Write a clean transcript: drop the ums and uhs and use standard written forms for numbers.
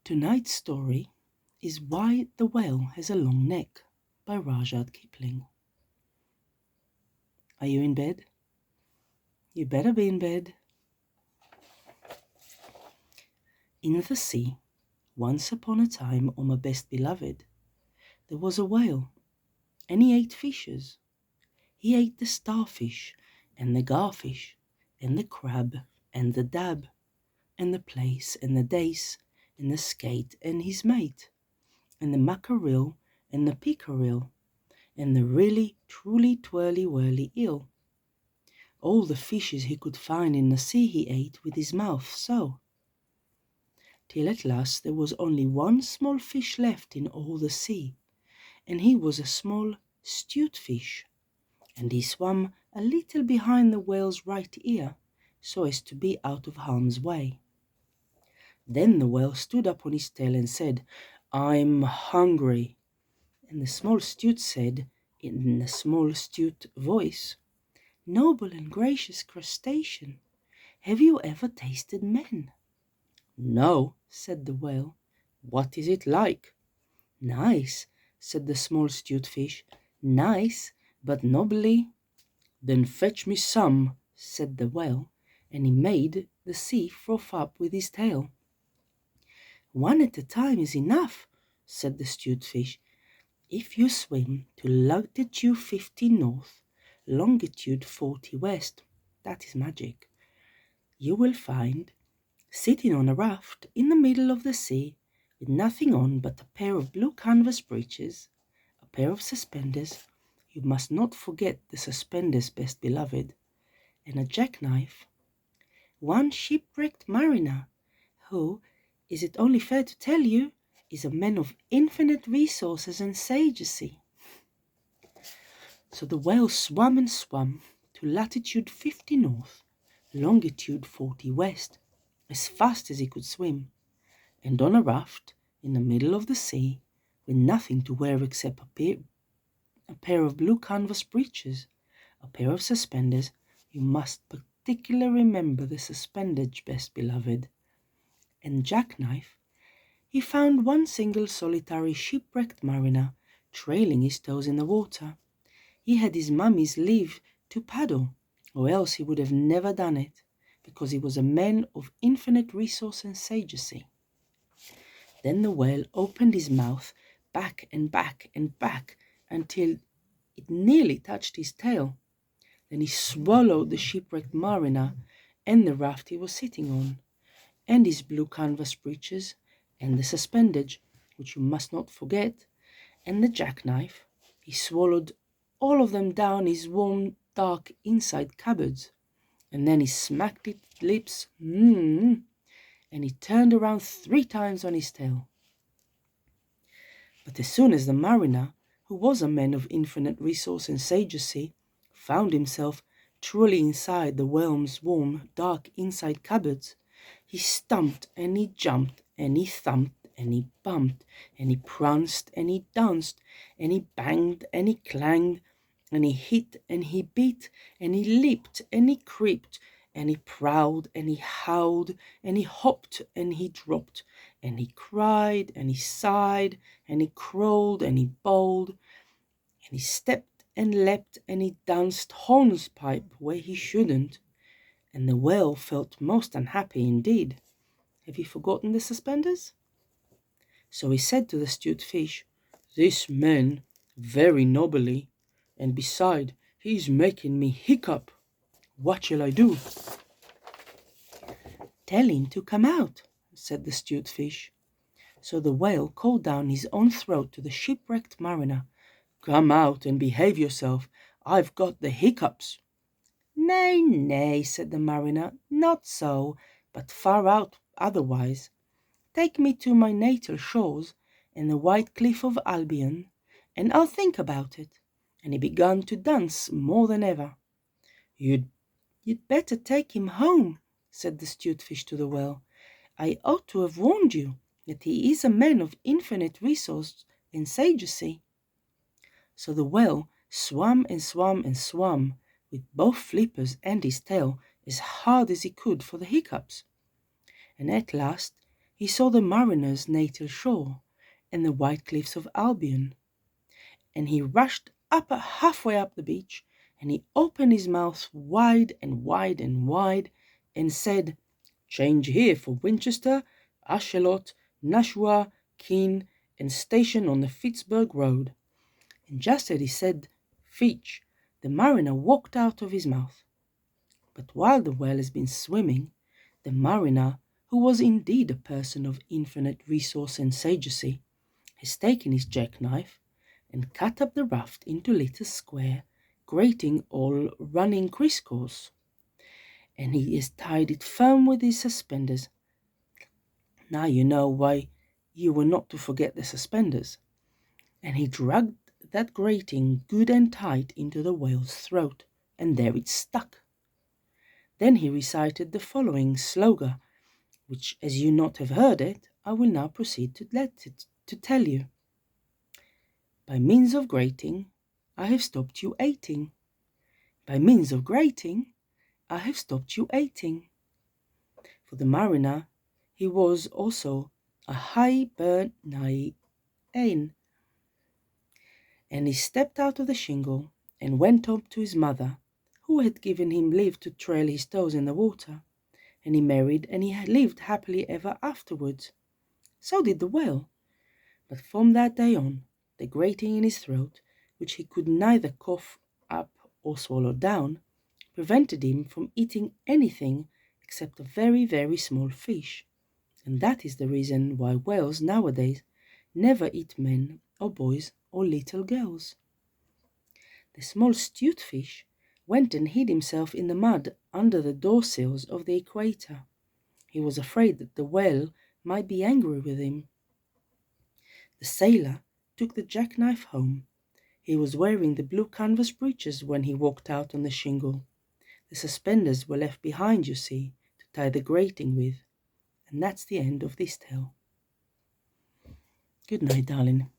Tonight's story is Why the Whale Has a Long Neck by Rudyard Kipling. Are you in bed? You better be in bed. In the sea, once upon a time, O my best beloved, there was a whale, and he ate fishes. He ate the starfish, and the garfish, and the crab, and the dab, and the plaice, and the dace, and the skate, and his mate, and the mackerel, and the pickerel, and the really, truly, twirly, whirly eel. All the fishes he could find in the sea he ate with his mouth so, till at last there was only one small fish left in all the sea, and he was a small 'stute fish, and he swam a little behind the whale's right ear, so as to be out of harm's way. Then the whale stood up on his tail and said, "I'm hungry." And the small 'stute said, in a small 'stute voice, "Noble and gracious crustacean, have you ever tasted men?" "No," said the whale. "What is it like?" "Nice," said the small 'stute fish. "Nice, but nobly." "Then fetch me some," said the whale, and he made the sea froth up with his tail. "One at a time is enough," said the 'stute fish. "If you swim to latitude 50 north, longitude 40 west, that is magic, you will find, sitting on a raft in the middle of the sea, with nothing on but a pair of blue canvas breeches, a pair of suspenders, you must not forget the suspenders, best beloved, and a jackknife, one shipwrecked mariner, who, is it only fair to tell you, is a man of infinite resources and sagacity." So the whale swam and swam to latitude 50 north, longitude 40 west, as fast as he could swim, and on a raft in the middle of the sea, with nothing to wear except a pair of blue canvas breeches, a pair of suspenders. You must particularly remember the suspenders, best beloved, and jackknife. He found one single solitary shipwrecked mariner trailing his toes in the water. He had his mummy's leave to paddle, or else he would have never done it, because he was a man of infinite resource and sagacity. Then the whale opened his mouth back and back and back until it nearly touched his tail. Then he swallowed the shipwrecked mariner and the raft he was sitting on, and his blue canvas breeches, and the suspendage, which you must not forget, and the jackknife. He swallowed all of them down his warm, dark inside cupboards, and then he smacked his lips, and he turned around 3 times on his tail. But as soon as the mariner, who was a man of infinite resource and sagacity, found himself truly inside the whale's warm, dark inside cupboards, he stumped and he jumped and he thumped and he bumped and he pranced and he danced and he banged and he clanged and he hit and he beat and he leaped and he creeped and he prowled and he howled and he hopped and he dropped and he cried and he sighed and he crawled and he bowled and he stepped and leapt and he danced hornpipe where he shouldn't, and the whale felt most unhappy indeed. Have you forgotten the suspenders? So he said to the 'stute fish, "This man very nobly, and beside he's making me hiccup. What shall I do?" "Tell him to come out," said the 'stute fish. So the whale called down his own throat to the shipwrecked mariner, "Come out and behave yourself. I've got the hiccups." "Nay, nay," said the mariner, "not so, but far out otherwise. Take me to my natal shores and the white cliff of Albion, and I'll think about it." And he began to dance more than ever. You'd better take him home," said the 'stute fish to the whale. "I ought to have warned you that he is a man of infinite resource and sagacity." So the whale swam and swam and swam, with both flippers and his tail, as hard as he could for the hiccups. And at last he saw the mariner's natal shore and the white cliffs of Albion, and he rushed up halfway up the beach, and he opened his mouth wide and wide and wide, and said, "Change here for Winchester, Ashelot, Nashua, Keene, and station on the Pittsburgh road." And just as he said "Fitch," the mariner walked out of his mouth. But while the whale has been swimming, the mariner, who was indeed a person of infinite resource and sagacity, has taken his jackknife and cut up the raft into little square, grating all running crisscross, and he has tied it firm with his suspenders. Now you know why you were not to forget the suspenders. And he dragged that grating good and tight into the whale's throat, and there it stuck. Then he recited the following slogan, which, as you not have heard it, I will now proceed to tell you. By means of grating, I have stopped you eating. By means of grating, I have stopped you eating. For the mariner, he was also a Hibernian, and he stepped out of the shingle and went up to his mother, who had given him leave to trail his toes in the water, and he married, and he lived happily ever afterwards. So did the whale, but from that day on, the grating in his throat, which he could neither cough up or swallow down, prevented him from eating anything except a very, very small fish, and that is the reason why whales nowadays never eat men or boys or little girls. The small stute fish went and hid himself in the mud under the door sills of the equator. He was afraid that the whale might be angry with him. The sailor took the jackknife home. He was wearing the blue canvas breeches when he walked out on the shingle. The suspenders were left behind, you see, to tie the grating with. And that's the end of this tale. Good night, darling.